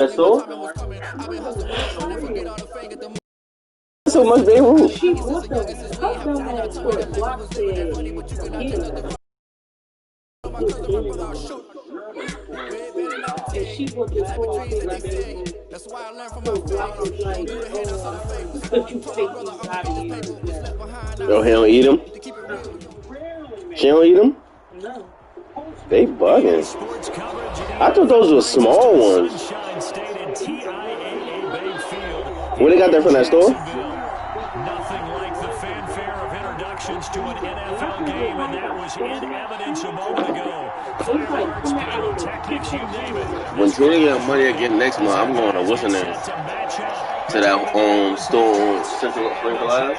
That's so. So much Babe Ruth. She what the fuck dumbass put a block said and she put this whole thing like Babe Ruth. So block was like, you take these out of you. Yo, he don't eat them? She don't eat them? No. They bugging. I thought those were small ones. Where they got that from that store? Nothing like the fanfare of introductions to an NFL game, and that was in evidence a moment ago. Fireworks, pyrotechnics, you name it. When Jordan get money again next month, I'm going to what's her name? To that store on Central Ave.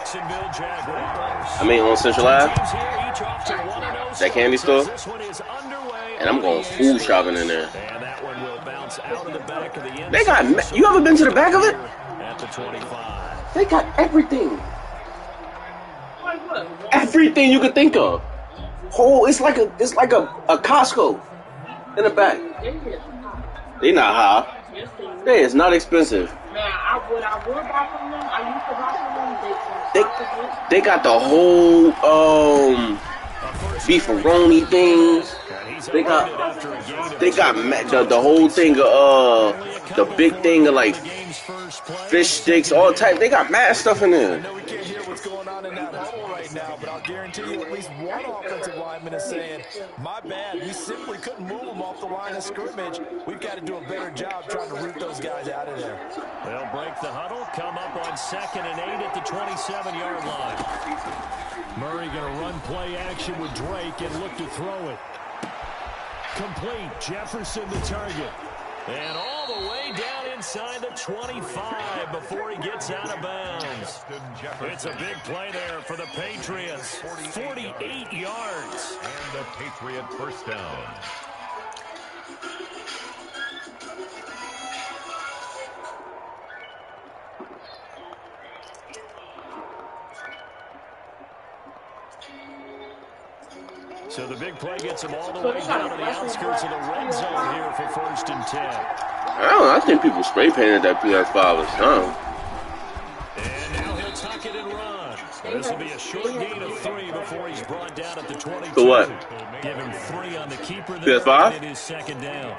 I mean on Central Ave. That candy store. And I'm going food shopping in there. They got. You ever been to the back of it? They got everything. Everything you could think of. Whole. It's like a Costco in the back. They not high. They is not expensive. Now, what I would buy from them, I used to buy from them. They got the whole beefaroni things. They got the whole thing of the big thing of like fish sticks, all type. They got mad stuff in there. I know we can't hear what's going on in that huddle right now, but I'll guarantee you at least one offensive lineman is saying, my bad, we simply couldn't move them off the line of scrimmage. We've got to do a better job trying to root those guys out of there. They'll break the huddle, come up on 2nd and 8 at the 27-yard line. Murray going to run play action with Drake and look to throw it. Complete. Jefferson the target. And all the way down inside the 25 before he gets out of bounds. It's a big play there for the Patriots. 48 yards. And the Patriot first down. So the big play gets him all the way down to the outskirts of the red zone here for 1st and 10. I don't know. I think people spray painted that PS5 or something. And now he'll tuck it and run. This will be a short gain of 3 before he's brought down at the 22. For what? Give him 3 on the keeper there. PS5? It is 2nd down.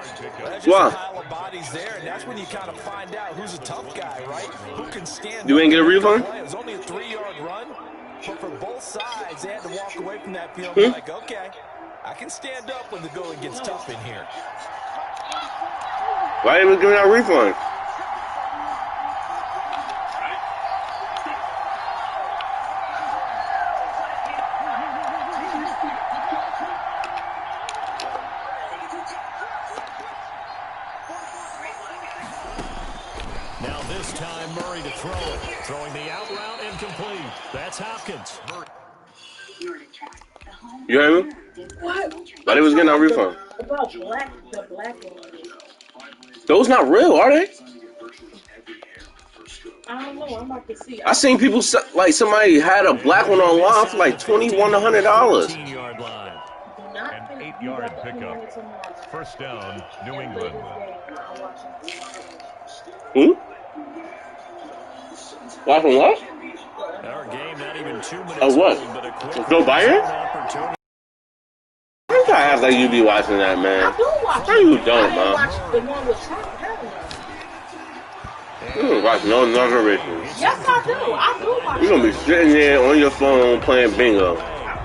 Why? A pile of bodies there, and that's when you kind of find out who's a tough guy, right? Who can stand. You ain't get a refund? It was only a 3-yard run. But for both sides, they had to walk away from that field like, okay, I can stand up when the going gets tough in here. Why ain't we giving out a refund? Now this time Murray to throw it. Throwing the out route incomplete. That's Hopkins. You heard me? What? Why they was getting our refund? About the black one. Those not real, are they? I don't know. I'm about to see. I seen people like somebody had a black one online for like $2,100. 15-yard line. An 8-yard pickup. First down, New England. Watching what? Our game not even 2 minutes Of what? old, but a quick Joe Biden? opportunity. You gotta act like you be watching that, man. I do watch No, you it. don't, I didn't man. watch the one with Trump. Hell no. You don't watch no narration. Yes, I do. I do watch You're gonna be sitting there on your phone playing bingo.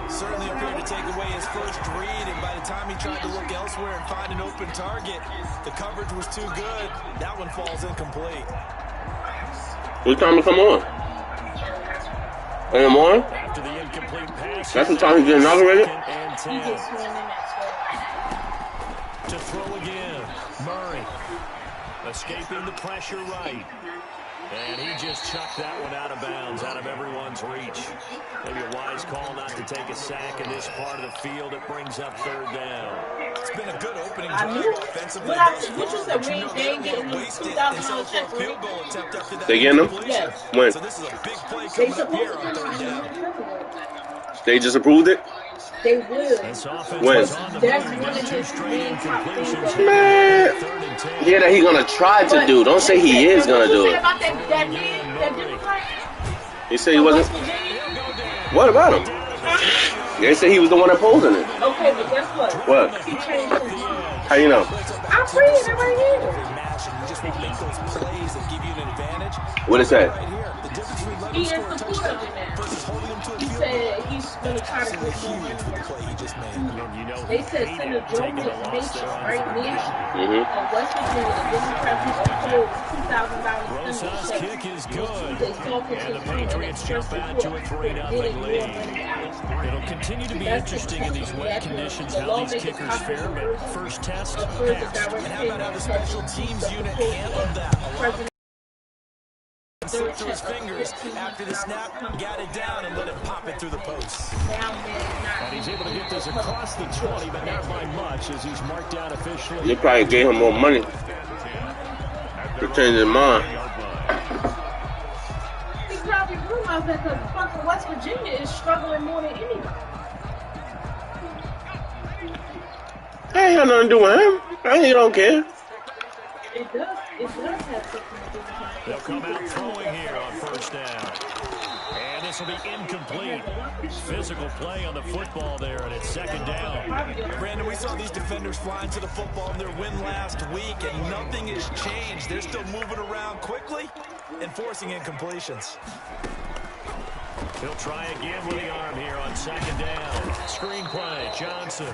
Certainly appeared to take away his first read, and by the time he tried to look elsewhere and find an open target, the coverage was too good. That one falls incomplete. What time to come on? In the morning? After the incomplete pass, That's the time he get inaugurated? and He 10. just swam in that To throw again. Murray escaping the pressure right. And he just chucked that one out of bounds, out of everyone's reach. Maybe a wise call not to take a sack in this part of the field. It brings up 3rd down. It's been a good opening I drive knew. offensively. What you said? They ain't getting $2,000 check for field goal attempt after that. They getting them? Yes. When? So this is a big play They coming up here supposed on to 3rd down. They just approved it? They will. This offense When? was on the That's move. one of Two his straight main top things. incompletions. Man. Third and 10. Yeah, that he gonna try to do. Don't say he is gonna do it. About that man, that Democrat He said he from wasn't. West Virginia? What about him? They said he was the one opposing it. Okay, but guess what? What? He changed his mind. How you know? I'm reading it right here. You just want to make those plays that give you an advantage. What it say? Right here, the difference between letting He him is score a supportive touchdown of it now. versus holding him to a He field said goal. he's going to try to get more Huge money for the out. play he just made. They said Senator Joe Manchin, right, Mm-hmm. of West Virginia, the Democrat who proposed $2,000 Rosas' check. kick is good. They saw his And the phone and Patriots jump expressed out to a support 3-0 for getting more lead. money out. It'll continue to be That's interesting in these wet conditions how these kickers fare, but first test, passed. And how about how the special teams unit handled that? President Slipped through his fingers after the snap, got it down, and let it pop it through the post. And he's able to get this across the 20, but not by much as he's marked down officially. They probably gave him more money to change his mind. He probably realized that because fucking West Virginia is struggling more than anybody. That ain't got nothing to do with him. He don't care. It does have something to do with him. They'll come out throwing here on first down. And this will be incomplete. Physical play on the football there, and it's second down. Brandon, we saw these defenders flying to the football in their win last week, and nothing has changed. They're still moving around quickly and forcing incompletions. He'll try again with the arm here on second down. Screen play, Johnson.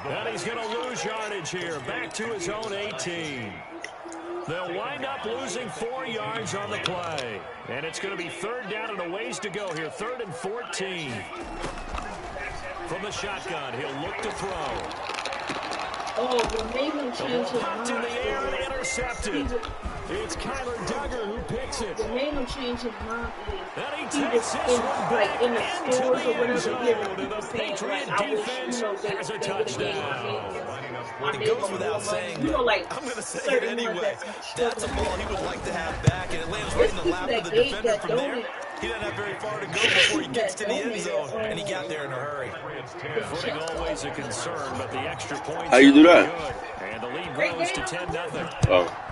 And he's going to lose yardage here. Back to his own 18. They'll wind up losing 4 yards on the play. And it's going to be third down and a ways to go here. 3rd and 14. From the shotgun, he'll look to throw. Oh, what made him change his Pumped in mind? the air and intercepted. It's Kyler Duggar who picks it. What made him change his mind And is he he takes was this in, one like back in the into stores the or end whatever, zone. hearing And people the saying, Patriot like, I wish, defense has a touchdown. It goes without saying, you know, like, I'm going to say it certain ones anyway. that That's a ball he would like to have back, and it lands right in the lap of the defender from there. He doesn't have very far to go before he gets to the end zone, and he got there in a hurry. Footing always a concern, but the extra points. How you do that? Good. And the lead grows to 10-0. Oh.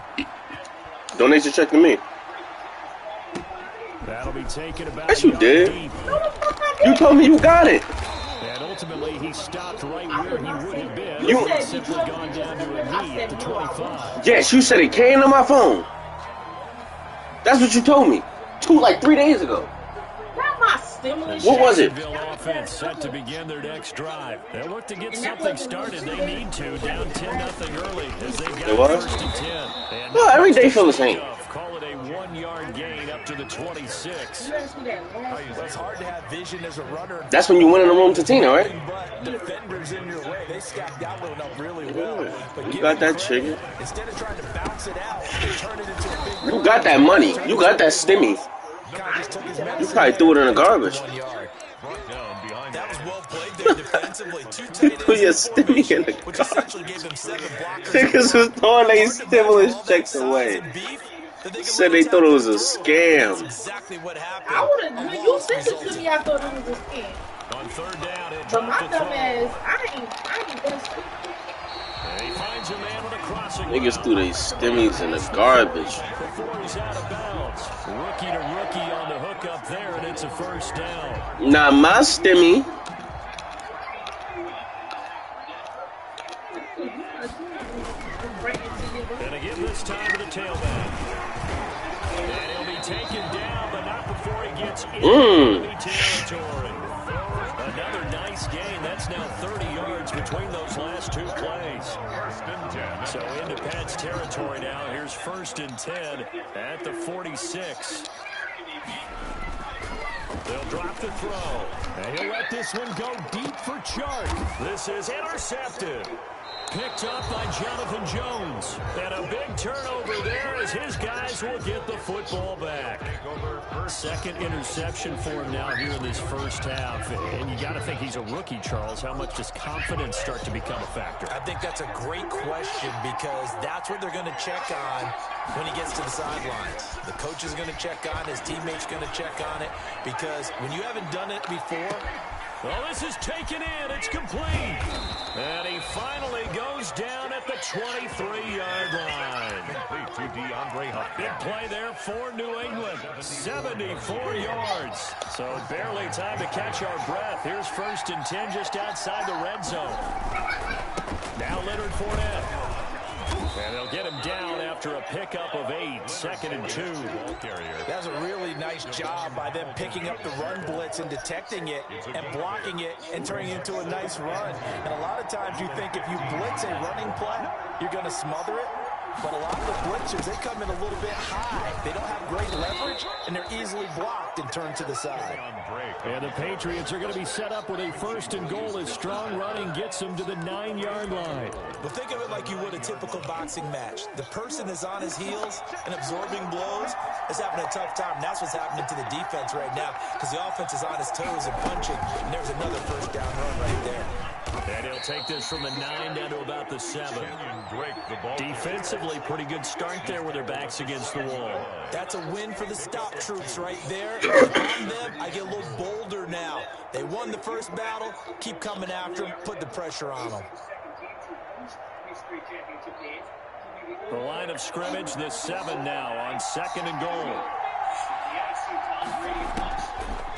Donation check to me. That'll be taken about Yes, you a yard did. deep. You told me you got it. And ultimately, he stopped right where he would have been. You- He had simply gone down to a knee at the 25. Yes, you said it came to my phone. That's what you told me. 3 days ago. Not my stimulus. What was it? Jacksonville offense set to begin their next drive. They'll look to get something started. They need to. Down 10-0 early as they've got It was? 1st and 10. And Well, every day feel the same. Call it a 1-yard gain up to the 26. It's hard to have vision as a runner. That's when you went in the room to Tina, right? But defenders in your way, they stacked that one up really well. Yeah, But you give got them that credit. chicken. Instead of trying to bounce it out, they turn it into a big You got that money. You got that stimmy. You probably threw it in the garbage. 1 yard. Down behind That was well played there defensively. 2 tight ends Put your in stimmy in the which garbage. essentially gave them 7 blockers. Niggas was throwing their stimulus checks away. Said they thought it was a scam. Exactly what happened. I would have, when you sent it to me, I thought it was a scam. On 3rd down, he'll But drop my the dumb throw. ass, I ain't gonna see. And he finds a man with a crossing Niggas route. threw their stimmies in the garbage. Before he's out of bounds. Rookie to rookie on the hook up there, and it's a first down. Not my stimmy. And again this time to the tailback. And he'll be taken down, but not before he gets into enemy territory. Another nice gain. That's now 30 yards between those last 2 plays. So into Pat's territory now. Here's 1st and 10 at the 46. They'll drop the throw. And he'll let this one go deep for Chark. This is intercepted. Picked up by Jonathan Jones. And a big turnover there as his guys will get the football back. 2nd interception for him now here in this first half. And you got to think he's a rookie, Charles. How much does confidence start to become a factor? I think that's a great question because that's what they're going to check on when he gets to the sidelines. The coach is going to check on, his teammates going to check on it because when you haven't done it before, Well, this is taken in. It's complete. And he finally goes down at the 23-yard line. Complete to DeAndre Hopkins. Big play there for New England. 74 yards. So barely time to catch our breath. Here's 1st and 10 just outside the red zone. Now Leonard Fournette. And they'll get him down after a pickup of 8. 2nd and 2. That's a really nice job by them picking up the run blitz and detecting it and blocking it and turning it into a nice run. And a lot of times you think if you blitz a running play, you're going to smother it. But a lot of the blitzers, they come in a little bit high. They don't have great leverage, and they're easily blocked and turned to the side. And the Patriots are going to be set up with a 1st and goal as strong running gets them to the 9-yard line. Well, think of it like you would a typical boxing match. The person is on his heels and absorbing blows is having a tough time. And that's what's happening to the defense right now because the offense is on his toes and punching. And there's another 1st down run right there. And he'll take this from the 9 down to about the 7. Defensively, pretty good start there with their backs against the wall. That's a win for the stop troops right there. On them, I get a little bolder now. They won the first battle. Keep coming after them. Put the pressure on them. The line of scrimmage, this 7 now on 2nd and goal.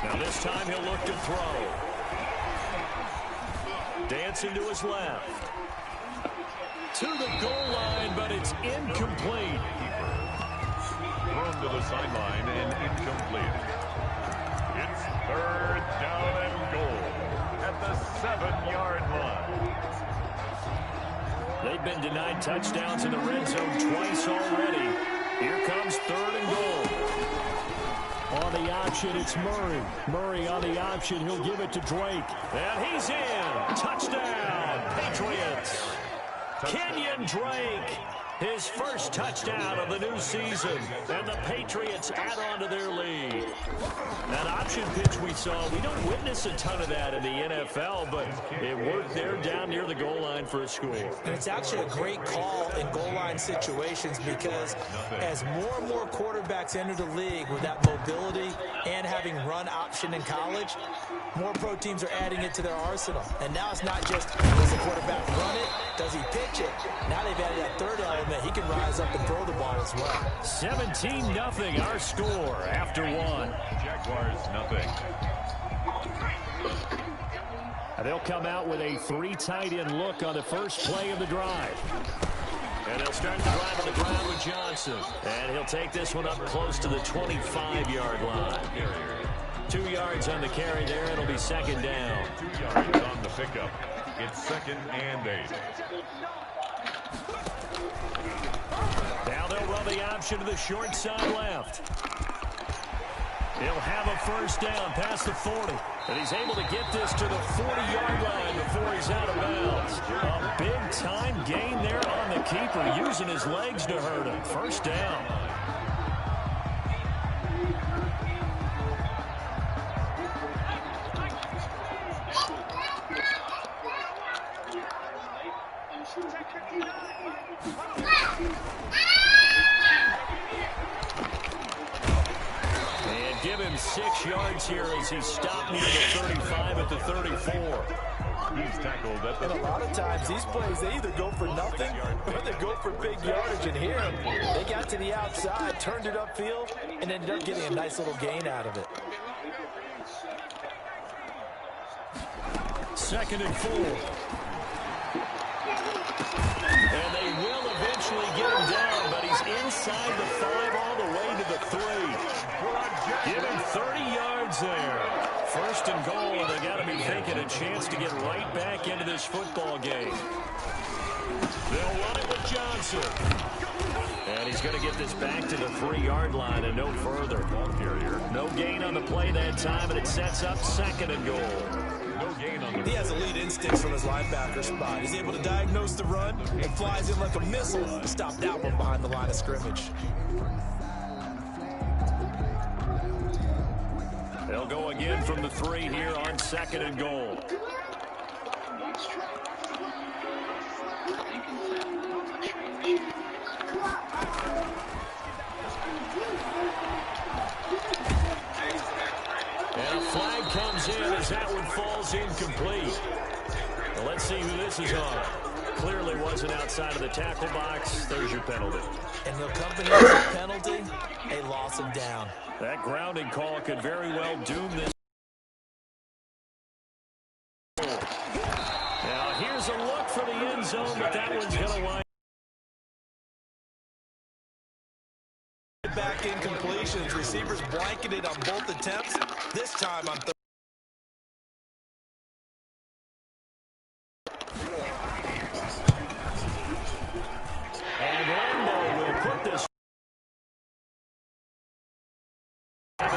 Now this time he'll look to throw. Dancing to his left. To the goal line, but it's incomplete. Thrown to the sideline and incomplete. It's 3rd down and goal at the 7-yard line. They've been denied touchdowns in the red zone twice already. Here comes 3rd and goal. On the option, it's Murray. Murray on the option. He'll give it to Drake. And he's in. Touchdown, Patriots. Kenyon Drake, his 1st touchdown of the new season. And the Patriots add on to their lead. That option pitch we saw, we don't witness a ton of that in the NFL, but it worked there down near the goal line for a score. And it's actually a great call in goal line situations because as more and more quarterbacks enter the league with that mobility and having run option in college, more pro teams are adding it to their arsenal. And now it's not just, does the quarterback run it? Does he pitch it? Now they've added that 3rd element. He can rise up and throw the ball as well. 17-0 our score after 1. Jaguars, nothing. They'll come out with a 3 tight end look on the first play of the drive. And they'll start the drive on the ground with Johnson. And he'll take this one up close to the 25-yard line. 2 yards on the carry there. It'll be 2nd down. 2 yards on the pickup. It's 2nd and 8. Now they'll run the option to the short side left. He'll have a 1st down past the 40. And he's able to get this to the 40-yard line before he's out of bounds. A big-time gain there on the keeper, using his legs to hurt him. 1st down. And give him 6 yards here as he's stopped near the 35 at the 34. He's tackled at the... And a lot of times, these plays, they either go for nothing or they go for big yardage. And here, they got to the outside, turned it upfield, and ended up getting a nice little gain out of it. 2nd and 4. And they will eventually get him down, but he's inside the 5 all the way to the 3. Give him 30 yards there. 1st and goal, and they got to be thinking a chance to get right back into this football game. They'll run it with Johnson. And he's going to get this back to the 3-yard line and no further. No gain on the play that time, and it sets up 2nd and goal. He has elite instincts from his linebacker spot. He's able to diagnose the run and flies in like a missile to stop that one behind the line of scrimmage. They'll go again from the 3 here on 2nd and goal. And a flag comes in as that one falls incomplete. Well, let's see who this is on. Clearly wasn't outside of the tackle box. There's your penalty. And the company with the penalty, a loss of down. That grounding call could very well doom this. Now, here's a look for the end zone, but that one's going to wind. Back incompletions. Receivers blanketed on both attempts. This time on third. And Lambeau will put this 17-3.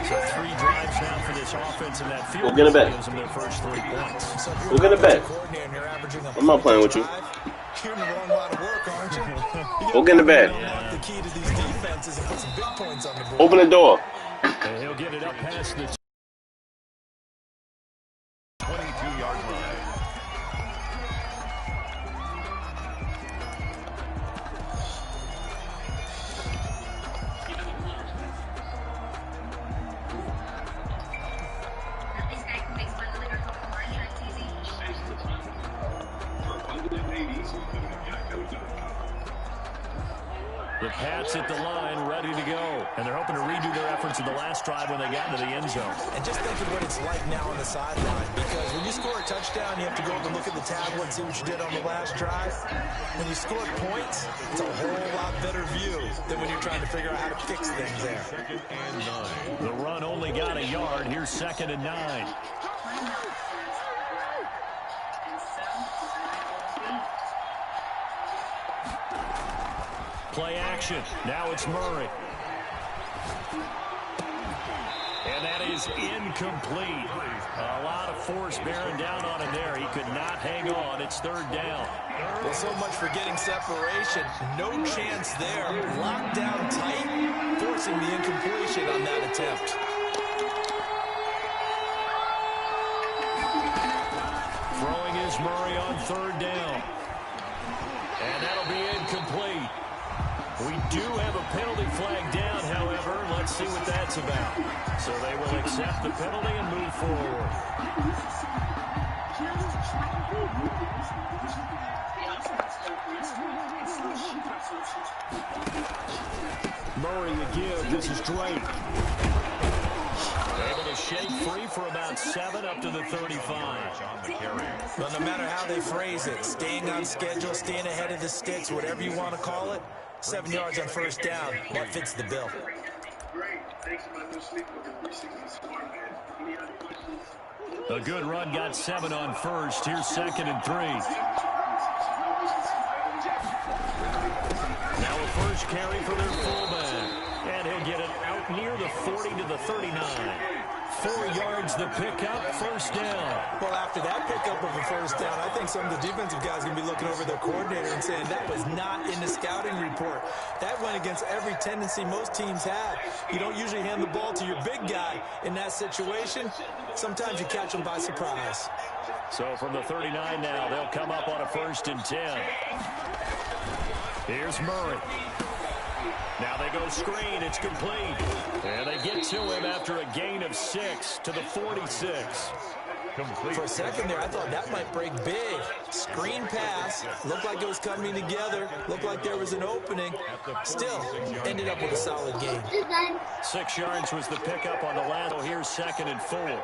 So 3 drives now for this offense, and that field goal gives them their first 3 points. We're going to bet. I'm not playing with you. You're in the wrong line of work, aren't you? Go get in the bed. The key to these defenses and put some big points on the board. Open the door. And he'll get it up past the 22-yard line. The Pats at the line, ready to go. And they're hoping to redo their efforts in the last drive when they got into the end zone. And just think of what it's like now on the sideline, because when you score a touchdown, you have to go up and look at the tablet and see what you did on the last drive. When you score points, it's a whole lot better view than when you're trying to figure out how to fix things there. 2nd and 9. The run only got a yard. Here's 2nd and 9. Play action. Now it's Murray. And that is incomplete. A lot of force bearing down on him there. He could not hang on. It's 3rd down. Well, so much for getting separation. No chance there. Locked down tight, forcing the incompletion on that attempt. Throwing is Murray on 3rd down. And that'll be incomplete. We do have a penalty flag down, however. Let's see what that's about. So they will accept the penalty and move forward. Murray a give. This is Drake. Able to shake free for about 7 up to the 35. Well, no matter how they phrase it, staying on schedule, staying ahead of the sticks, whatever you want to call it, 7 yards on 1st down. That fits the bill. A good run got 7 on 1st. Here's 2nd and 3. Now a first carry for their fullback. And he'll get it out near the 40 to the 39. 4 yards the pickup, 1st down. Well, after that pickup of a 1st down, I think some of the defensive guys are going to be looking over their coordinator and saying that was not in the scouting report. That went against every tendency most teams have. You don't usually hand the ball to your big guy in that situation. Sometimes you catch them by surprise. So from the 39 now, they'll come up on a 1st and 10. Here's Murray. Now they go screen. It's complete. And they get to him after a gain of 6 to the 46. Complete. For a second there, I thought that might break big. Screen pass. Looked like it was coming together. Looked like there was an opening. Still, ended up with a solid game. 6 yards was the pickup on the last. So here's 2nd and 4.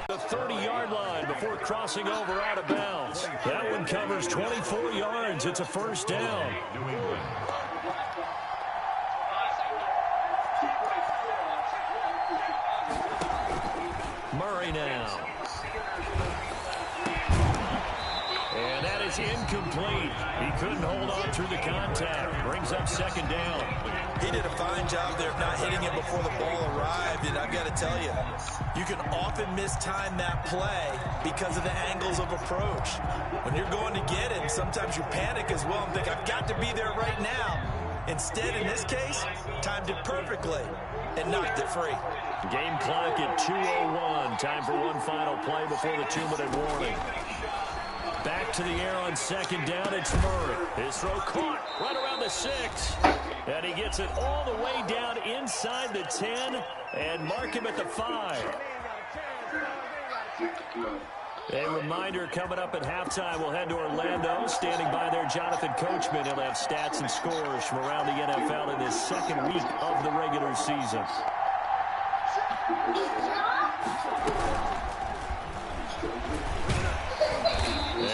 The 30-yard line before crossing over out of bounds. That one covers 24 yards. It's a 1st down. New England. Murray now. And that is incomplete. He couldn't hold on through the contact. Brings up 2nd down. He did a fine job there of not hitting it before the ball arrived, and I've got to tell you, you can often mistime that play because of the angles of approach. When you're going to get it, sometimes you panic as well and think, I've got to be there right now. Instead, in this case, timed it perfectly and knocked it free. Game clock at 2:01. Time for one final play before the 2-minute warning. Back to the air on second down. It's Murray. His throw caught right around the 6. And he gets it all the way down inside the 10 and mark him at the 5. A reminder coming up at halftime. We'll head to Orlando. Standing by there, Jonathan Coachman. He'll have stats and scores from around the NFL in this second week of the regular season.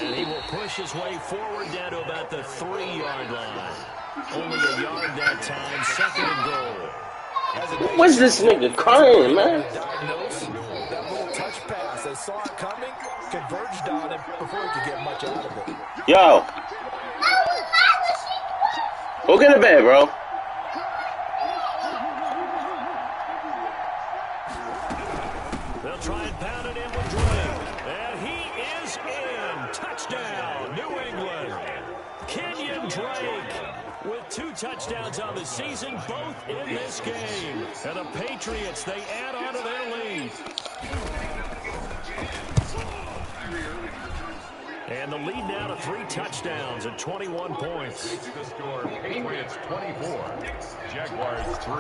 And he will push his way forward down to about the 3-yard line. Only a yard that time. Second and goal. What's this nigga crying, man? That little touch pass. They saw it coming, converged on it before he could get much out of it. Yo. Go get a bed, bro. They'll try and pound it in with Drake. And he is in. Touchdown, New England. Kenyon Drake with 2 touchdowns on the season, both in this game. And the Patriots, they add on to their lead. And the lead now to 3 touchdowns at 21 points. The score, Patriots 24, Jaguars 3.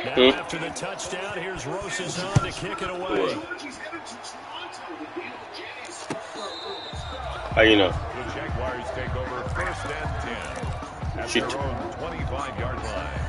Now after the touchdown, here's Rosenthal to kick it away. How you know? The Jaguars take over first and 10 at their own 25-yard line.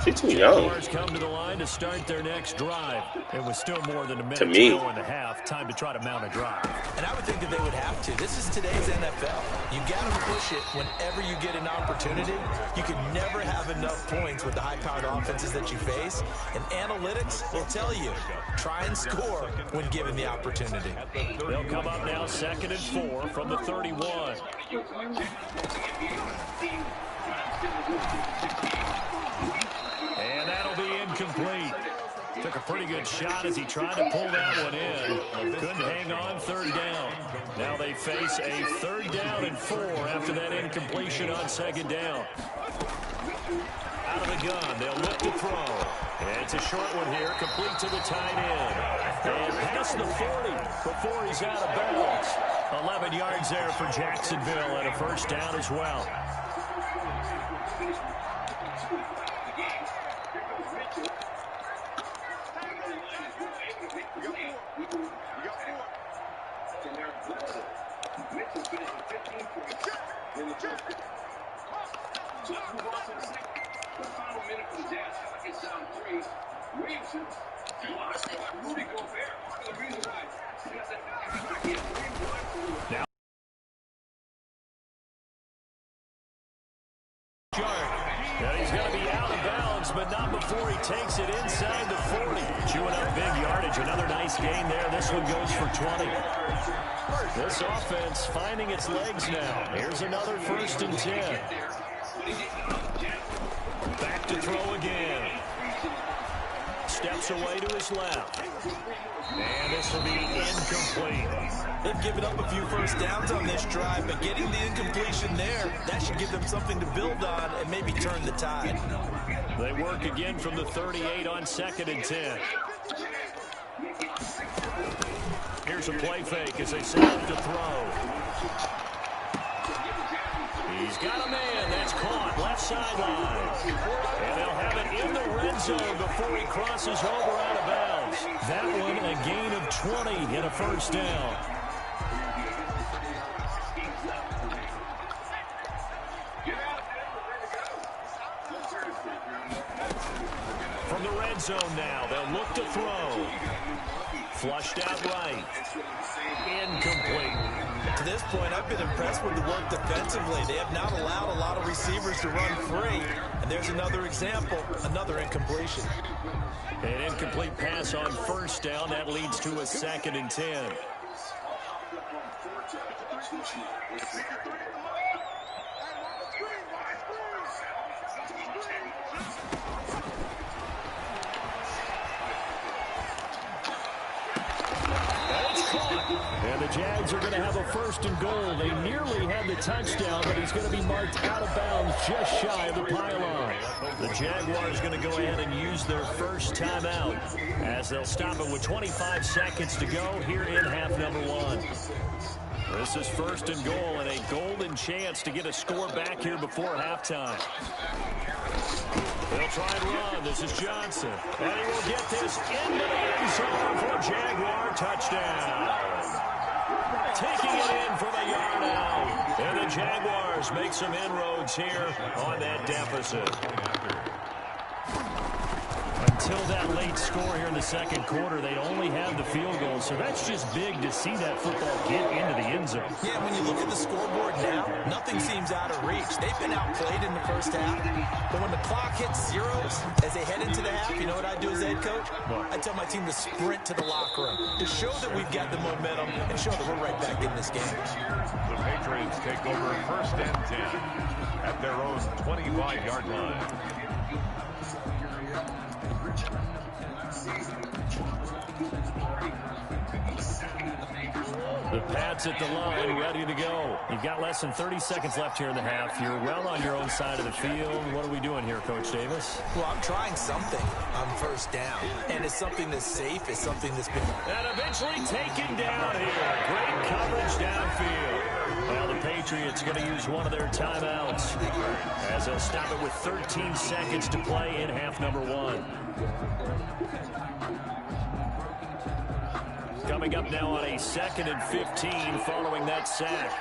She's too young. Jaguars come to the line to start their next drive. It was still more than a minute To me. to go in the half. Time to try to mount a drive. And I would think that they would have to. This is today's NFL. You got to push it whenever you get an opportunity. You can never have enough points with the high-powered offenses that you face. And analytics will tell you, try and score when given the opportunity. They'll come up now 2nd and 4 from the 31. And that'll be incomplete. Took a pretty good shot as he tried to pull that one in. Couldn't hang on 3rd down. Now they face a 3rd down and 4 after that incompletion on 2nd down. Out of the gun, they'll look to throw. And it's a short one here, complete to the tight end. And past the 40 before he's out of bounds. 11 yards there for Jacksonville and a 1st down as well. And he's going to be out of bounds, but not before he takes it inside the 40. Chewing up big yardage. Another nice gain there. This one goes for 20. This offense finding its legs now. Here's another 1st and 10. Back to throw again. Steps away to his left. And this will be incomplete. They've given up a few 1st downs on this drive, but getting the incompletion there, that should give them something to build on and maybe turn the tide. They work again from the 38 on 2nd and 10. Here's a play fake as they set up to throw. He's got a man. That's caught left sideline. And they'll have it in the red zone before he crosses over out of bounds. That one a gain of 20 and a 1st down. From the red zone now, they'll look to throw. Flushed out right. Incomplete. To this point, I've been impressed with the work defensively. They have not allowed a lot of receivers to run free. And there's another example, another incompletion. An incomplete pass on 1st down. That leads to a 2nd and 10. And the Jags are going to have a 1st and goal. They nearly had the touchdown, but he's going to be marked out of bounds just shy of the pylon. The Jaguars are going to go ahead and use their first timeout as they'll stop it with 25 seconds to go here in half number 1. This is 1st and goal and a golden chance to get a score back here before halftime. They'll try and run. This is Johnson. And he will get this into the end zone for a Jaguar touchdown. Taking it in for the yard out. And the Jaguars make some inroads here on that deficit. Until that late score here in the 2nd quarter, they'd only have the field goal. So that's just big to see that football get into the end zone. Yeah, when you look at the scoreboard now, nothing seems out of reach. They've been outplayed in the first half. But when the clock hits zeros as they head into the half, you know what I do as head coach? I tell my team to sprint to the locker room to show that we've got the momentum and show that we're right back in this game. The Patriots take over 1st and 10 at their own 25-yard line. The Pats at the line, ready to go. You've got less than 30 seconds left here in the half. You're well on your own side of the field. What are we doing here, Coach Davis? Well, I'm trying something on 1st down. And it's something that's safe. It's something that's been... And eventually taken down here. Great coverage downfield. Well, the Patriots are going to use one of their timeouts as they'll stop it with 13 seconds to play in half number 1. Coming up now on a 2nd and 15 following that sack.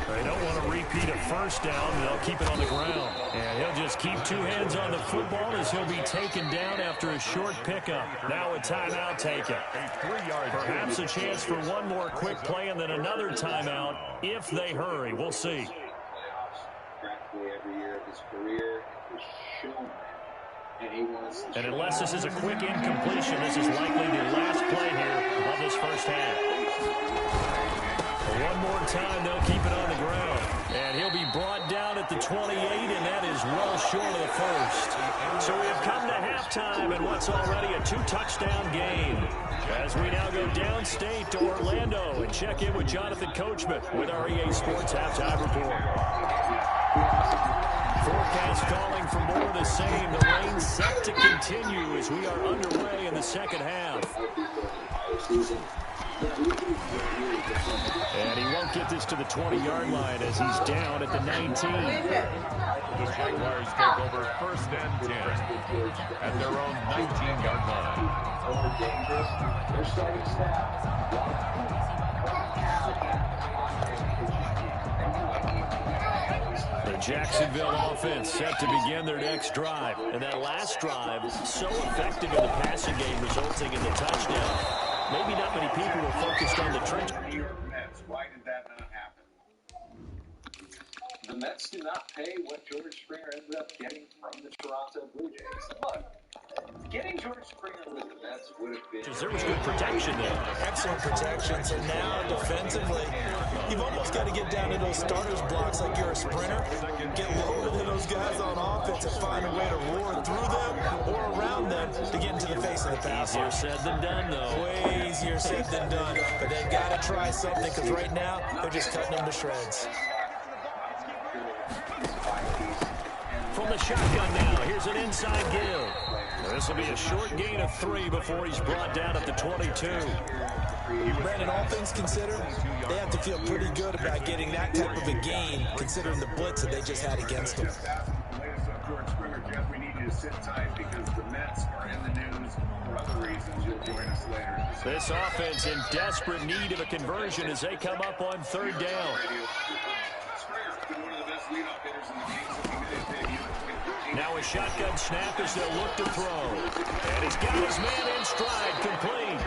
They don't want to repeat a 1st down. They'll keep it on the ground. And he'll just keep 2 hands on the football as he'll be taken down after a short pickup. Now a timeout taken. Perhaps a chance for one more quick play and then another timeout if they hurry. We'll see. And unless this is a quick incompletion, this is likely the last play here of this first half. One more time, they'll keep it on the ground. And he'll be brought down at the 28, and that is well short of the first. So we have come to halftime in what's already a 2-touchdown game. As we now go downstate to Orlando and check in with Jonathan Coachman with our EA Sports Halftime Report. Forecast calling for more of the same. The rain set to continue as we are underway in the 2nd half. And he won't get this to the 20-yard line as he's down at the 19. The Jaguars take over 1st and 10 at their own 19-yard line. Their starting staff. The Jacksonville offense set to begin their next drive. And that last drive so effective in the passing game, resulting in the touchdown. Maybe not many people were focused on the trench. Why did that not happen? The Mets do not pay what George Springer ended up getting from the Toronto Blue Jays. Look, getting George Springer with the Mets would have been... There was good protection there. Excellent protection. So now, defensively, you've almost got to get down to those starters blocks like you're a sprinter. Get lower than those guys on offense and find a way to roar through them or around them to get into the face of the passer. Easier said than done, though. Way easier said than done. But they've got to try something because right now, they're just cutting them to shreds. From the shotgun now, here's an inside give. This will be a short gain of 3 before he's brought down at the 22. Brandon, all things considered, they have to feel pretty good about getting that type of a gain, considering the blitz that they just had against them. George Springer, Jeff, we need you to sit tight because the Mets are in the news for other reasons. You'll join us later. This offense in desperate need of a conversion as they come up on 3rd down. Now a shotgun snap as they'll look to throw. And he's got his man in stride, complete.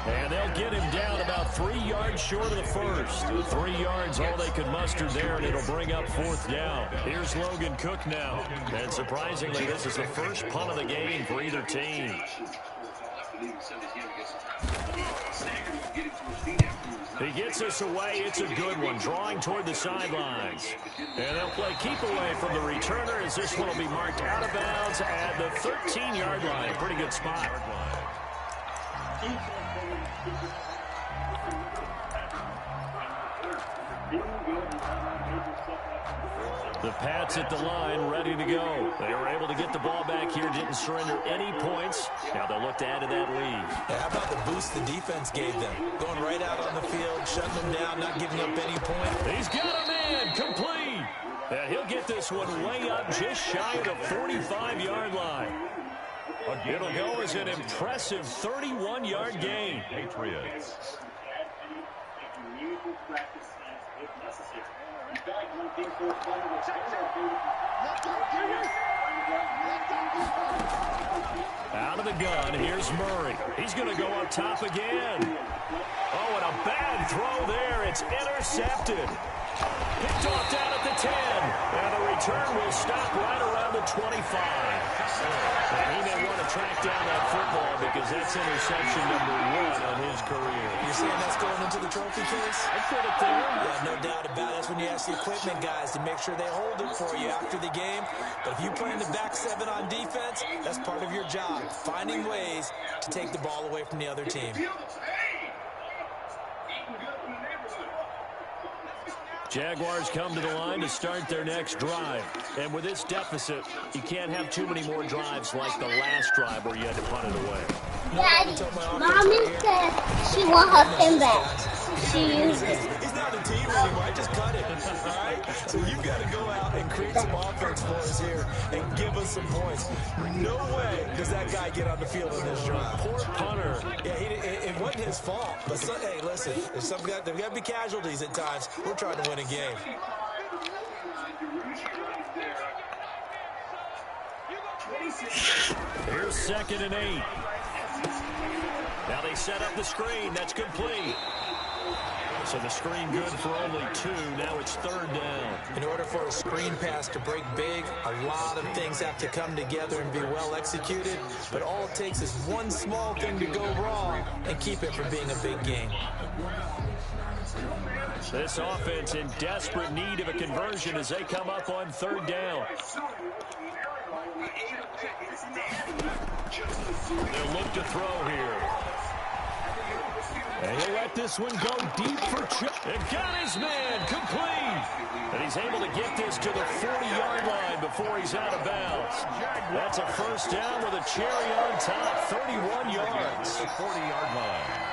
And they'll get him down about 3 yards short of the first. 3 yards, all they could muster there, and it'll bring up 4th down. Here's Logan Cook now. And surprisingly, this is the first punt of the game for either team. He gets this away. It's a good one, drawing toward the sidelines. And they'll play keep away from the returner as this one will be marked out of bounds at the 13-yard line. Pretty good spot. The Pats at the line, ready to go. They were able to get the ball back here, didn't surrender any points. Now they'll look to add to that lead. Yeah, how about the boost the defense gave them? Going right out on the field, shutting them down, not giving up any points. He's got a man, complete. And he'll get this one way up just shy of the 45-yard line. It'll go as an impressive 31-yard gain. Patriots. Out of the gun, here's Murray. He's going to go up top again. Oh, and a bad throw there. It's intercepted. Picked off down at the 10. And the return will stop right around the 25. And he may want to track down that football because that's interception number 1 on his career. You're saying that's going into the trophy case? I put it there. Yeah, no doubt about it. That's when you ask the equipment guys to make sure they hold it for you after the game. But if you play in the back 7 on defense, that's part of your job, finding ways to take the ball away from the other team. Jaguars come to the line to start their next drive. And with this deficit, you can't have too many more drives like the last drive where you had to punt it away. Daddy, Mommy said she want her pin back. She used it. He's not a team anymore. I just cut it. All right? So you've got to go out and create some offense for us here and give us some points. No way does that guy get on the field on this drive. Poor punter. Yeah, it wasn't his fault. But hey, listen, there's got to be casualties at times. We're trying to win a game. Here's 2nd and 8. Now they set up the screen. That's complete. So the screen good for only 2. Now it's 3rd down. In order for a screen pass to break big, a lot of things have to come together and be well executed. But all it takes is one small thing to go wrong and keep it from being a big game. This offense in desperate need of a conversion as they come up on 3rd down. They'll look to throw here. And he'll let this one go deep for Chuck. And got his man complete. And he's able to get this to the 40-yard line before he's out of bounds. That's a 1st down with a cherry on top, 31 yards. The 40-yard line.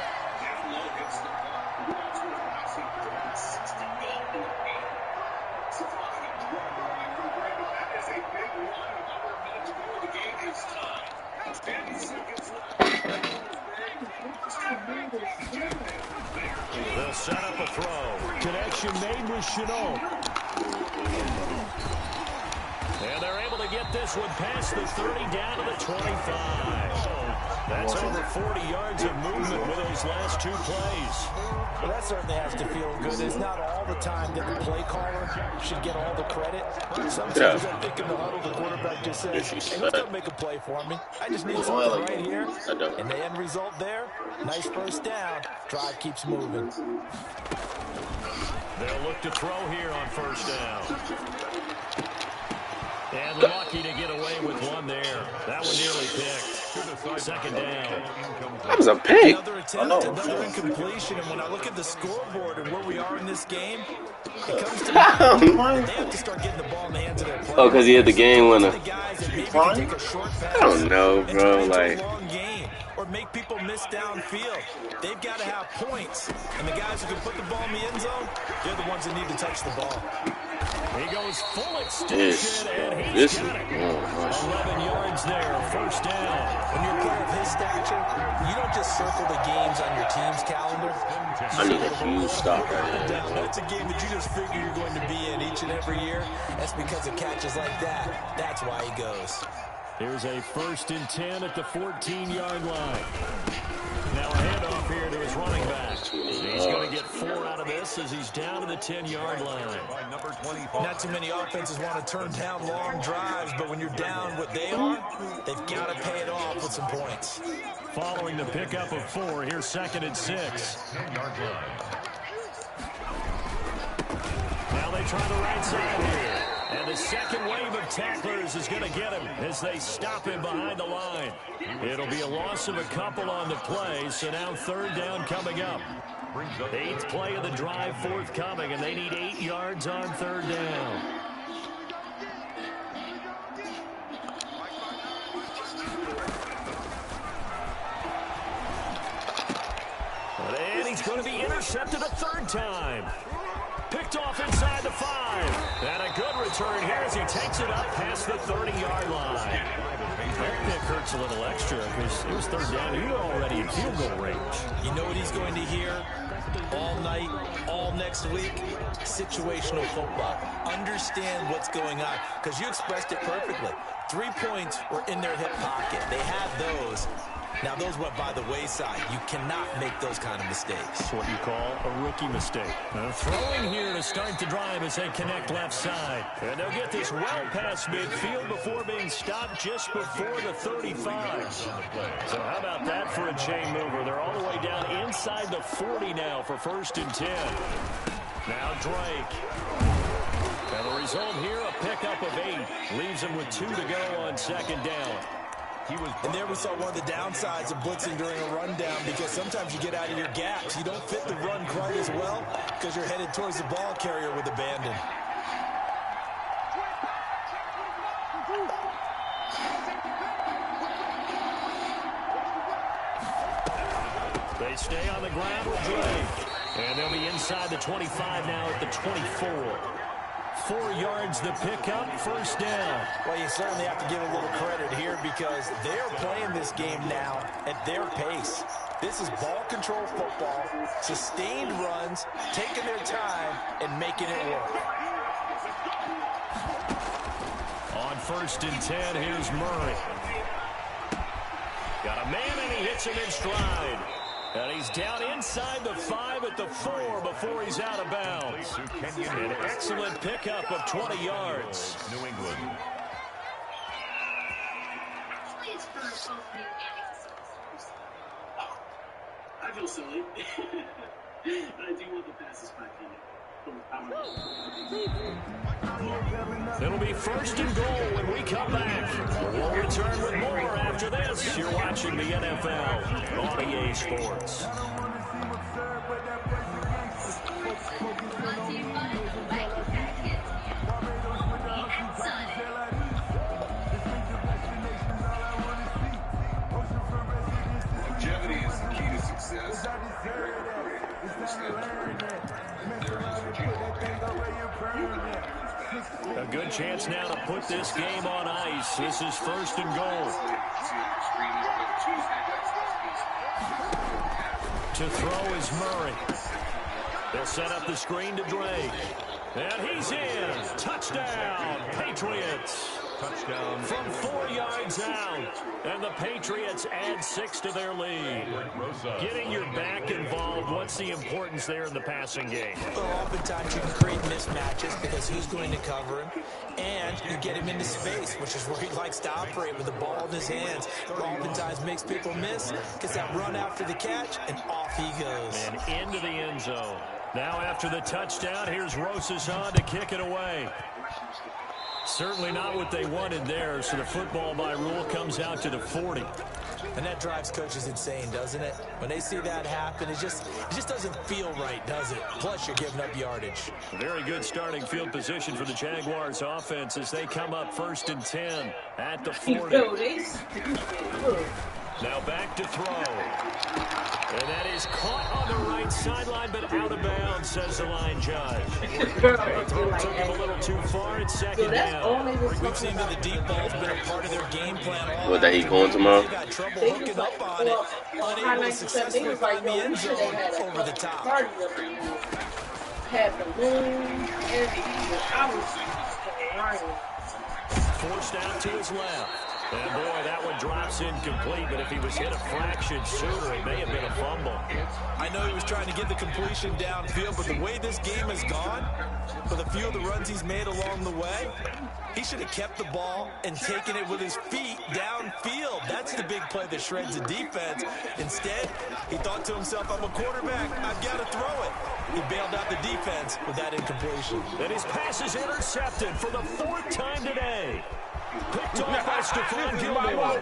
They'll set up a throw. Connection made with Chenault. And they're able to get this one past the 30 down to the 25. That's over 40 yards of movement with those last 2 plays. Well, that certainly has to feel good. It's not all the time that the play caller should get all the credit. Sometimes I think in the huddle, the quarterback just says, hey, let's go make a play for me. I just need something right here. And the end result there, nice 1st down. Drive keeps moving. They'll look to throw here on 1st down. And lucky to get away with one there. That one nearly picked. 2nd down. That was a pick. Another attempt, another incompletion. And when I look at the scoreboard and where we are in this game, it comes to they have to start getting the ball in the hands of their players. Oh, because he had the game winner. I don't know, bro. Like, or make people miss downfield. They've got to have points. And the guys who can put the ball in the end zone, they're the ones that need to touch the ball. He goes full extension, and he's got it. 11 yards there, 1st down. When you're a player of his stature, you don't just circle the games on your team's calendar. I need a huge stop right now. That's a game that you just figure you're going to be in each and every year. That's because of catches like that. That's why he goes. Here's a 1st and 10 at the 14-yard line. Now a handoff here to his running back. He's going to get 4 out of this as he's down to the 10-yard line. Not too many offenses want to turn down long drives, but when you're down what they are, they've got to pay it off with some points. Following the pickup of 4, here's 2nd and 6. Now they try the right side here. And the second wave of tacklers is going to get him as they stop him behind the line. It'll be a loss of a couple on the play, so now third down coming up. 8th play of the drive forthcoming, and they need 8 yards on third down. And he's going to be intercepted a third time. Picked off inside the 5. And a good return here as he takes it up past the 30-yard line. That pick hurts a little extra because it was third down. You're already in field goal range. You know what he's going to hear all night, all next week? Situational football. Understand what's going on, because you expressed it perfectly. 3 points were in their hip pocket. They had those. Now, those went by the wayside. You cannot make those kind of mistakes. That's what you call a rookie mistake. Throwing here to start the drive as they connect left side. And they'll get this well past midfield before being stopped just before the 35. So how about that for a chain mover? They're all the way down inside the 40 now for 1st and 10. Now Drake. And the result here, a pickup of 8. Leaves him with 2 to go on 2nd down. And there we saw one of the downsides of blitzing during a rundown, because sometimes you get out of your gaps. You don't fit the run quite as well because you're headed towards the ball carrier with abandon. They stay on the ground with Drake. And they'll be inside the 25 now at the 24. 4 yards the pickup, 1st down. Well, you certainly have to give a little credit here because they're playing this game now at their pace. This is ball control football, sustained runs, taking their time and making it work. On 1st and 10, here's Murray. Got a man and he hits him in stride. And he's down inside the 5 at the 4 before he's out of bounds. An excellent pickup of 20 yards. New England. I feel silly. But I do want the passes back in. It'll be 1st and goal when we come back. We'll return with more after this. You're watching the NFL on EA Sports. Longevity is the key to success. A good chance now to put this game on ice. This is 1st and goal. To throw is Murray. They'll set up the screen to Drake. And he's in. Touchdown, Patriots. Touchdown. From 4 yards out. And the Patriots add 6 to their lead. Getting your back involved, what's the importance there in the passing game? Well, oftentimes you can create mismatches because who's going to cover him, and you get him into space, which is where he likes to operate with the ball in his hands. Oftentimes makes people miss, gets that run after the catch, and off he goes. And into the end zone. Now after the touchdown, here's Rosas on to kick it away. Certainly not what they wanted there, so the football by rule comes out to the 40. And that drives coaches insane, doesn't it? When they see that happen, it just doesn't feel right, does it? Plus, you're giving up yardage. Very good starting field position for the Jaguars offense as they come up 1st and 10 at the 40. Now back to throw. And that is caught on the right sideline, but out of bounds, says the line judge. The throw took him a little too far. It's 2nd down. We've seen that the deep ball's been a part of their game plan. What, that he going tomorrow? They got trouble hooking up on it, unable to successfully find the end zone over the top. Had the moon, everything. I was Forced out to his left. And boy, that one drops incomplete, but if he was hit a fraction sooner, it may have been a fumble. I know he was trying to get the completion downfield, but the way this game has gone, with a few of the runs he's made along the way, he should have kept the ball and taken it with his feet downfield. That's the big play that shreds the defense. Instead, he thought to himself, I'm a quarterback, I've got to throw it. He bailed out the defense with that incompletion. And his pass is intercepted for the 4th time today. Picked off by Stephon Gilmore.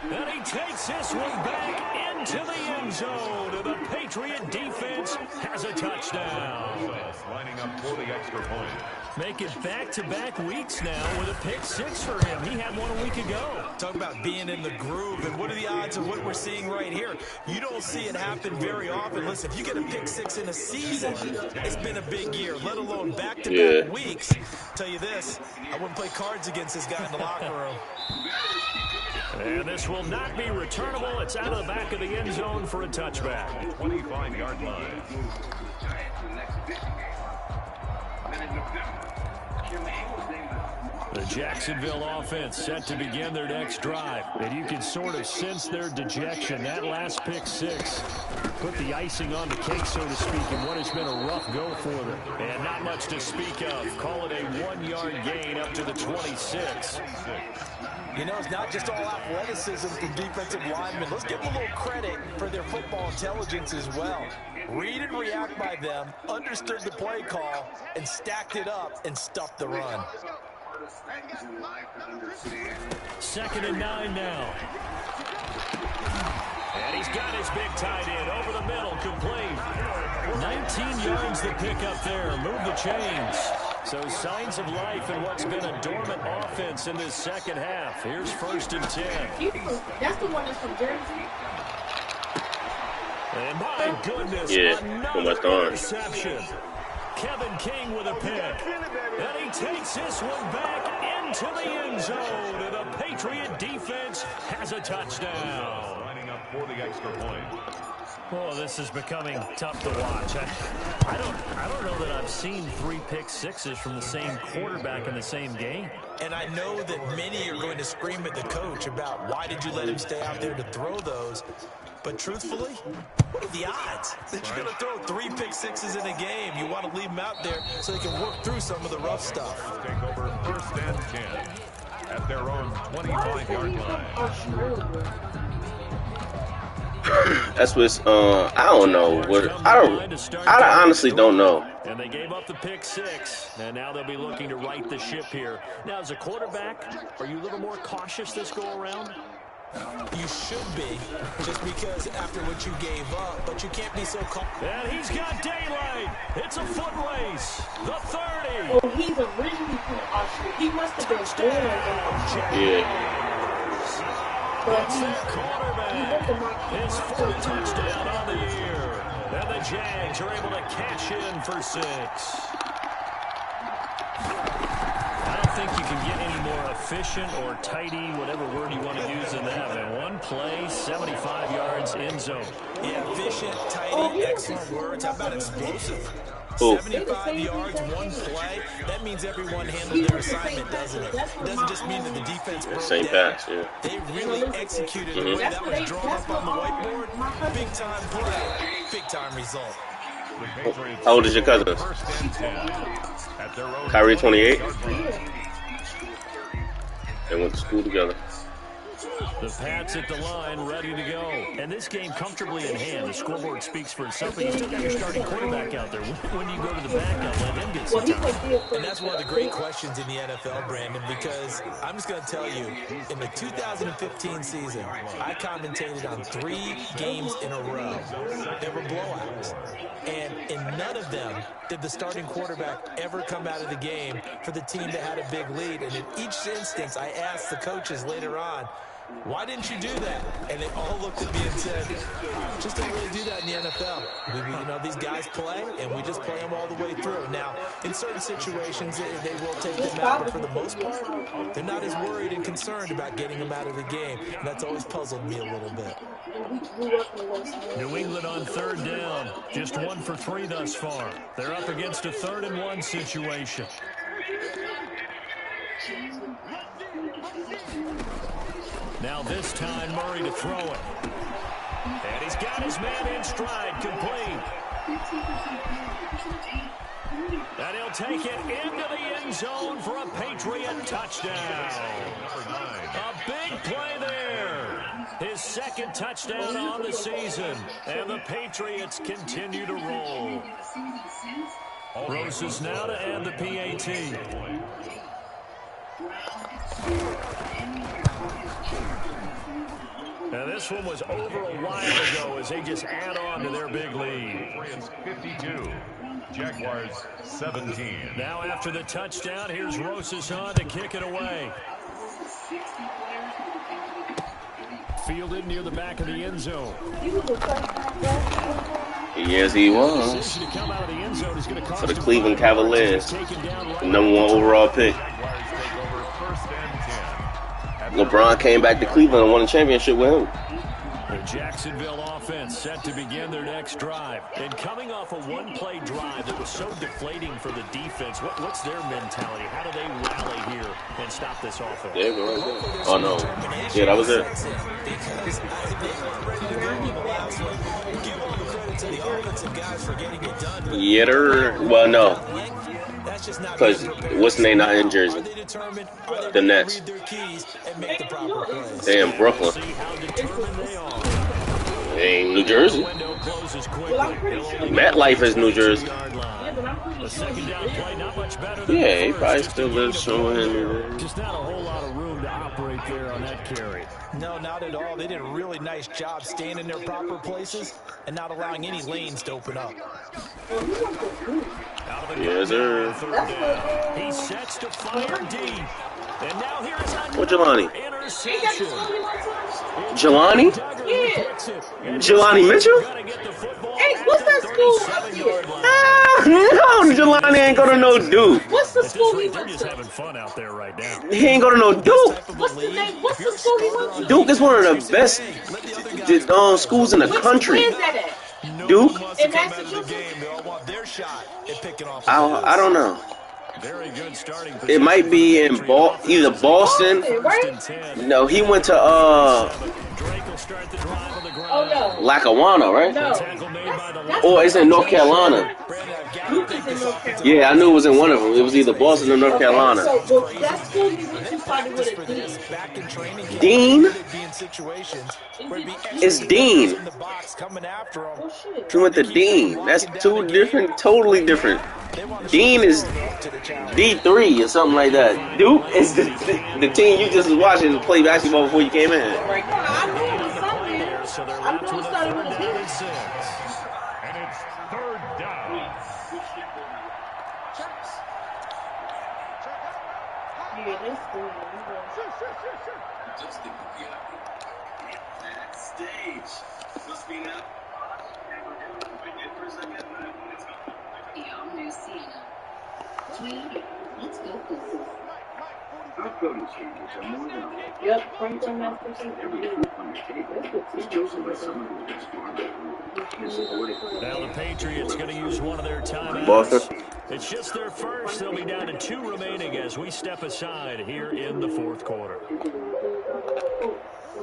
And he takes this one back into the end zone. And the Patriot defense has a touchdown. Lining up for the extra point. Making back-to-back weeks now with a pick 6 for him. He had one a week ago. Talk about being in the groove, and what are the odds of what we're seeing right here? You don't see it happen very often. Listen, if you get a pick 6 in a season, it's been a big year, let alone back-to-back weeks. Tell you this, I wouldn't play cards against this guy in the locker room. And this will not be returnable. It's out of the back of the end zone for a touchback. 25-yard line. The Jacksonville offense set to begin their next drive. And you can sort of sense their dejection. That last pick 6 put the icing on the cake, so to speak, in what has been a rough go for them. And not much to speak of. Call it a 1-yard gain up to the 26. You know, it's not just all athleticism from defensive linemen. Let's give them a little credit for their football intelligence as well. Read and react by them, understood the play call, and stacked it up and stuffed the run. 2nd and 9 now. And he's got his big tight end over the middle, complete. 19 yards the pickup there. Move the chains. So signs of life in what's been a dormant offense in this second half. Here's 1st and 10. That's the one that's from Jersey. And my goodness, another interception. Kevin King with a pick. And he takes this one back into the end zone. And the Patriot defense has a touchdown. Lining up for the extra point. Oh, this is becoming tough to watch. I don't know that I've seen 3 pick 6s from the same quarterback in the same game. And I know that many are going to scream at the coach about why did you let him stay out there to throw those. But truthfully, what are the odds that you're going to throw 3 pick 6s in a game? You want to leave them out there so they can work through some of the rough stuff. Take over 1st and 10 at their own 25-yard line. That's what's I don't know what I honestly don't know. And they gave up the pick 6, and now they'll be looking to right the ship here. Now, as a quarterback, are you a little more cautious this go around? You should be, just because after what you gave up, but you can't be so confident. And he's got daylight. It's a foot race. The 30. Oh, he's originally from Austria. He must have been born in But his 4th touchdown on the year. And the Jags are able to cash in for 6. I don't think you can get any more efficient or tidy, whatever word you want to use than that. And 1 play, 75 yards, end zone. Yeah, efficient, tidy, excellent words. How about explosive? 75 yards, 1 play. That means everyone handled their assignment, doesn't it? It doesn't just mean that the defense broke Same down. pass, yeah. They really executed the way that was drawn up on the whiteboard. Big-time play, big-time result. How old is your cousin? Kyrie 28. They went to school together. The Pats at the line, ready to go. And this game comfortably in hand. The scoreboard speaks for itself, but you still got your starting quarterback out there. When do you go to the backup, let him get some time? And that's one of the great questions in the NFL, Brandon, because I'm just going to tell you, in the 2015 season, I commentated on 3 games in a row. There were blowouts. And in none of them did the starting quarterback ever come out of the game for the team that had a big lead. And in each instance, I asked the coaches later on, why didn't you do that? And they all looked at me and said, just don't really do that in the NFL. These guys play, and we just play them all the way through. Now, in certain situations, they will take them out, but for the most part, they're not as worried and concerned about getting them out of the game. And that's always puzzled me a little bit. New England on 3rd down. Just 1 for 3 thus far. They're up against a 3rd and 1 situation. Now this time, Murray to throw it. And he's got his man in stride, complete. And he'll take it into the end zone for a Patriot touchdown. A big play there. His second touchdown on the season. And the Patriots continue to roll. Roses now to add the PAT. Now this one was over a while ago as they just add on to their big lead. Patriots 52, Jaguars 17. Now after the touchdown, here's Roses on to kick it away. Fielded near the back of the end zone. Yes, he was. For the Cleveland Cavaliers, the #1 overall pick. LeBron came back to Cleveland and won a championship with him. The Jacksonville offense set to begin their next drive. And coming off a one-play drive that was so deflating for the defense, what's their mentality? How do they rally here and stop this offense? There you go, right there. Oh, no. Yeah, that was it. Yeah, well, no. Because what's the name not in Jersey? The Nets. They in Brooklyn. They ain't New Jersey. MetLife is New Jersey. Yeah, he probably still lives somewhere in New Jersey. Just not a whole lot of room to operate there on that carry. No, not at all. They did a really nice job staying in their proper places and not allowing any lanes to open up. Yes, sir. He sets to fire deep. And now here's what Jelani? Interception. Jelani? Yeah. Jelani Mitchell? Hey, what's that school up here? No, Jelani ain't go to no Duke. What's the school he went Just to? having fun out there right now. He ain't go to no Duke. What's the name? What's the school he went to? Duke is one of the best schools in the country. Where's that at? Duke? In Massachusetts? I don't know. Very good starting. It might be in either Boston. No, he went to Drake will start the drive on the ground. Oh, no. Lackawanna, right? No. Or it's in North Carolina. Duke is in North Carolina. Yeah, I knew it was in one of them. It was either Boston or North Carolina. So, that school you went to started with a D. Dean? It's Dean. Oh, shit. He went to Dean. That's two different, totally different. Dean is D3 or something like that. Duke is the team you just was watching play basketball before you came in. I knew it was something. I knew it started with a D. And it's third down. Yeah, this school. Yep, Franklin, Massachusetts. Now the Patriots going to use one of their timeouts. Boston. It's just their first. They'll be down to 2 remaining as we step aside here in the fourth quarter.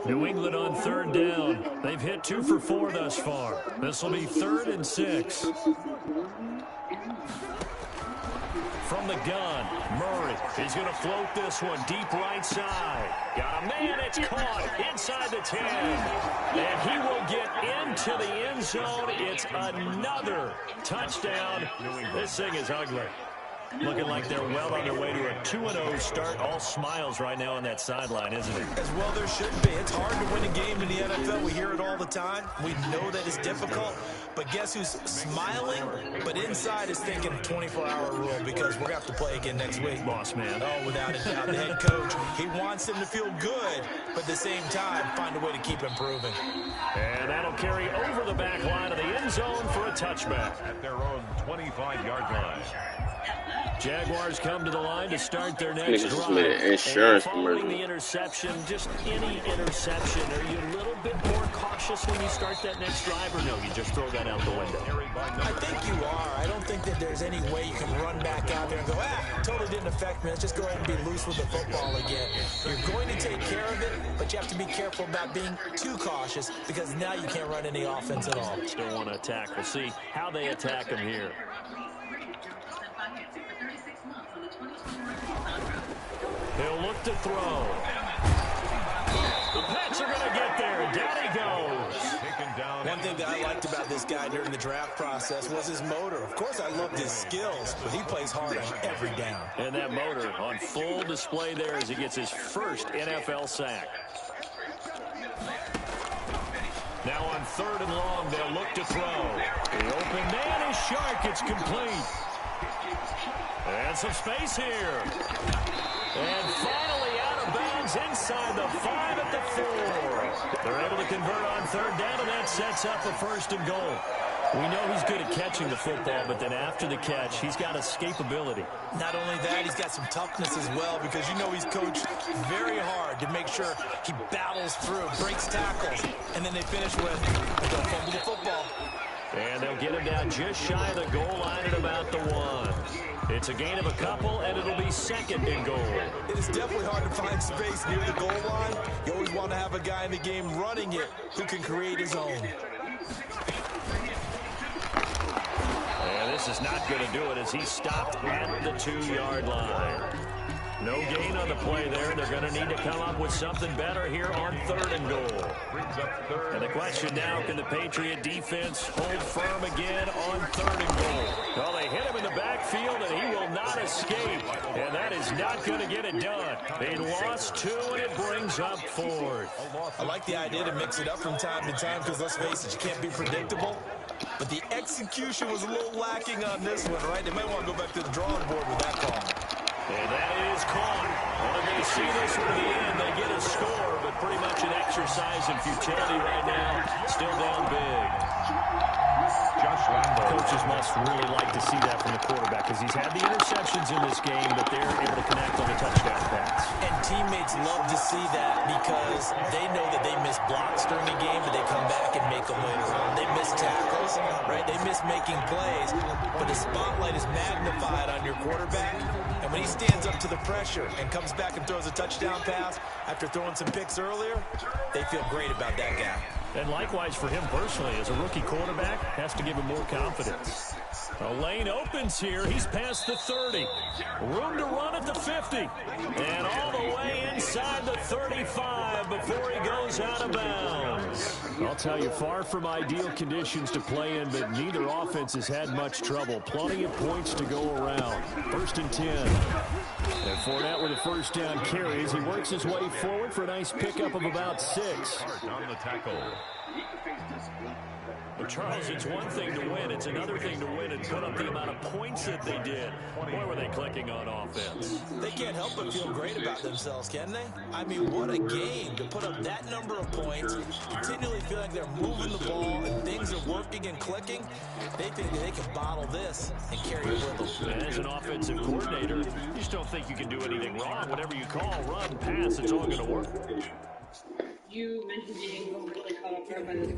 New England on third down. They've hit 2 for 4 thus far. This will be 3rd and 6. From the gun, Murray. He's going to float this one deep right side. Got a man, it's caught inside the 10. And he will get into the end zone. It's another touchdown. This thing is ugly. Looking like they're well on their way to a 2-0 start. All smiles right now on that sideline, isn't it? As well there should be. It's hard to win a game in the NFL. We hear it all the time. We know that it's difficult. But guess who's smiling? But inside is thinking 24-hour rule because we're going to have to play again next week. Boss man. Oh, without a doubt. The head coach, he wants them to feel good, but at the same time, find a way to keep improving. And that'll carry over the back line of the end zone for a touchback. At their own 25-yard line. Jaguars come to the line to start their next Niggas just drive. made an insurance Following commercial. the interception, just any interception, are you a little bit more cautious when you start that next drive, or no, you just throw that out the window? I think you are. I don't think that there's any way you can run back out there and go, totally didn't affect me. Let's just go ahead and be loose with the football again. You're going to take care of it, but you have to be careful about being too cautious because now you can't run any offense at all. Still want to attack. We'll see how they attack him here. He'll look to throw. The Pats are going to get there. Down he goes. One thing that I liked about this guy during the draft process was his motor. Of course, I loved his skills, but he plays hard on every down. And that motor on full display there as he gets his first NFL sack. Now on 3rd and long, they'll look to throw. The open man is sharp. It's complete. And some space here. And finally out of bounds inside the 5 at the 4. They're able to convert on 3rd down, and that sets up a 1st and goal. We know he's good at catching the football, but then after the catch, he's got escapability. Not only that, he's got some toughness as well because you know he's coached very hard to make sure he battles through, breaks tackles, and then they finish with don't fumble the football. And they'll get him down just shy of the goal line at about the 1. It's a gain of a couple, and it'll be 2nd and goal. It is definitely hard to find space near the goal line. You always want to have a guy in the game running it who can create his own. And this is not going to do it as he's stopped at the 2-yard line. No gain on the play there. They're going to need to come up with something better here on 3rd and goal. And the question now, can the Patriot defense hold firm again on 3rd and goal? Well, they hit him in the backfield, and he will not escape. And that is not going to get it done. They lost 2, and it brings up 4th. I like the idea to mix it up from time to time because, let's face it, you can't be predictable. But the execution was a little lacking on this one, right? They might want to go back to the drawing board with that call. And that is caught. Well, if they see this one to the end, they get a score, but pretty much an exercise in futility right now. Still down big. Coaches must really like to see that from the quarterback because he's had the interceptions in this game, but they're able to connect on the touchdown pass. And teammates love to see that because they know that they miss blocks during the game, but they come back and make them later on. They miss tackles, right? They miss making plays, but the spotlight is magnified on your quarterback. And when he stands up to the pressure and comes back and throws a touchdown pass after throwing some picks earlier, they feel great about that guy. And likewise for him personally, as a rookie quarterback, has to give him more confidence. A lane opens here. He's past the 30. Room to run at the 50. And all the way inside the 35 before he goes out of bounds. I'll tell you, far from ideal conditions to play in, but neither offense has had much trouble. Plenty of points to go around. 1st and 10. And Fournette with a 1st down carries. He works his way forward for a nice pickup of about 6. On the tackle. But Charles, it's one thing to win. It's another thing to win and put up the amount of points that they did. Boy, were they clicking on offense. They can't help but feel great about themselves, can they? I mean, what a game to put up that number of points, continually feel like they're moving the ball and things are working and clicking. They think that they can bottle this and carry it with them. And as an offensive coordinator, you just don't think you can do anything wrong. Whatever you call, run, pass, it's all going to work. You mentioned being really caught up there by the